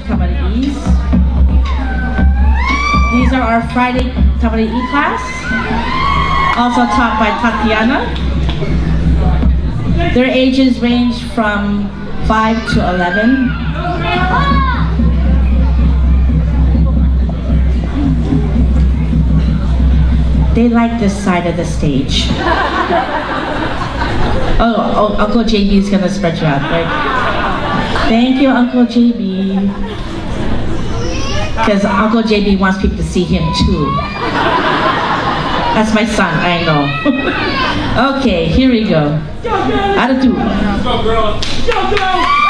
Tamari'is. These are our Friday Tamari'i class, also taught by Tatiana. Their ages range from 5 to 11. They like this side of the stage. Oh, Uncle JB is gonna spread you out, right? Thank you, Uncle JB. Because Uncle JB wants people to see him too. That's my son, I know. Okay, here we go. How to do. Let's go, girls. Go, girls.